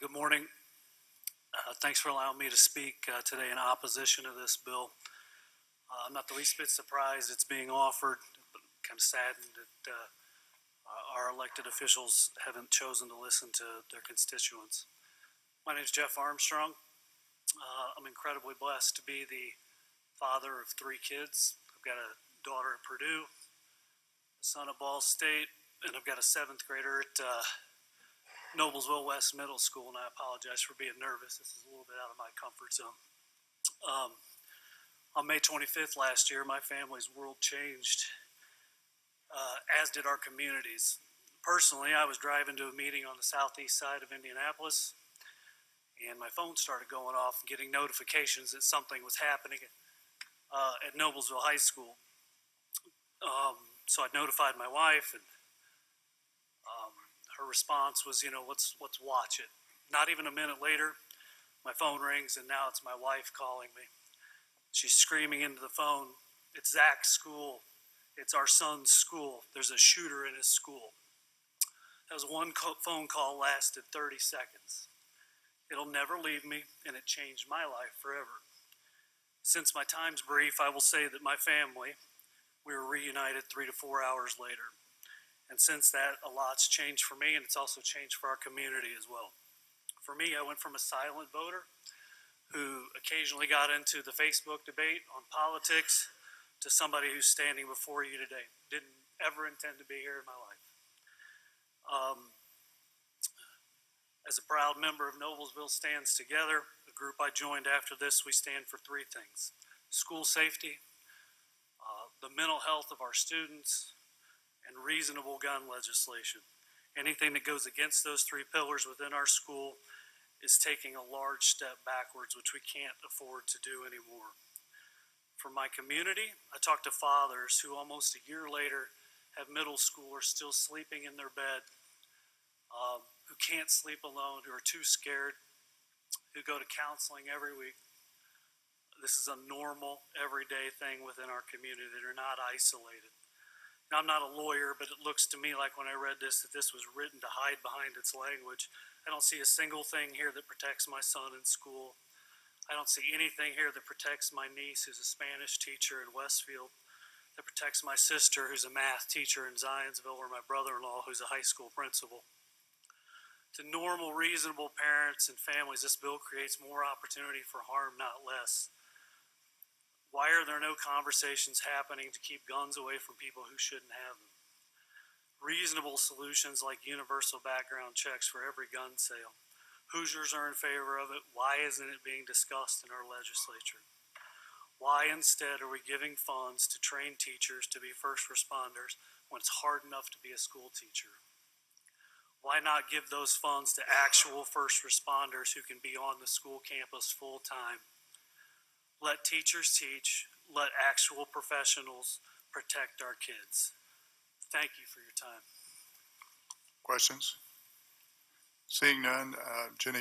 Good morning. Thanks for allowing me to speak today in opposition to this bill. I'm not the least bit surprised it's being offered, but kind of saddened that our elected officials haven't chosen to listen to their constituents. My name is Jeff Armstrong. I'm incredibly blessed to be the father of 3 kids. I've got a daughter at Purdue, a son at Ball State, and I've got a 7th grader at Noblesville West Middle School, and I apologize for being nervous. This is a little bit out of my comfort zone. On May 25th last year, my family's world changed, as did our communities. Personally, I was driving to a meeting on the southeast side of Indianapolis, and my phone started going off and getting notifications that something was happening at Noblesville High School. So I notified my wife, and her response was, let's watch it. Not even a minute later, my phone rings, and now it's my wife calling me. She's screaming into the phone, "It's Zach's school. It's our son's school. There's a shooter in his school." That was one phone call, lasted 30 seconds. It'll never leave me, and it changed my life forever. Since my time's brief, I will say that my family, we were reunited 3 to 4 hours later. And since that, a lot's changed for me, and it's also changed for our community as well. For me, I went from a silent voter who occasionally got into the Facebook debate on politics to somebody who's standing before you today. Didn't ever intend to be here in my life. As a proud member of Noblesville Stands Together, the group I joined after this, we stand for 3 things: school safety, the mental health of our students, and reasonable gun legislation. Anything that goes against those 3 pillars within our school is taking a large step backwards, which we can't afford to do anymore. For my community, I talk to fathers who almost a year later have middle schoolers still sleeping in their bed, who can't sleep alone, who are too scared, who go to counseling every week. This is a normal, everyday thing within our community. They're not isolated. Now, I'm not a lawyer, but it looks to me like when I read this that this was written to hide behind its language. I don't see a single thing here that protects my son in school. I don't see anything here that protects my niece, who's a Spanish teacher in Westfield, that protects my sister, who's a math teacher in Zionsville, or my brother-in-law, who's a high school principal. To normal, reasonable parents and families, this bill creates more opportunity for harm, not less. Why are there no conversations happening to keep guns away from people who shouldn't have them? Reasonable solutions like universal background checks for every gun sale. Hoosiers are in favor of it. Why isn't it being discussed in our legislature? Why instead are we giving funds to train teachers to be first responders when it's hard enough to be a school teacher? Why not give those funds to actual first responders who can be on the school campus full time? Let teachers teach. Let actual professionals protect our kids. Thank you for your time. Questions? Seeing none, Jenny.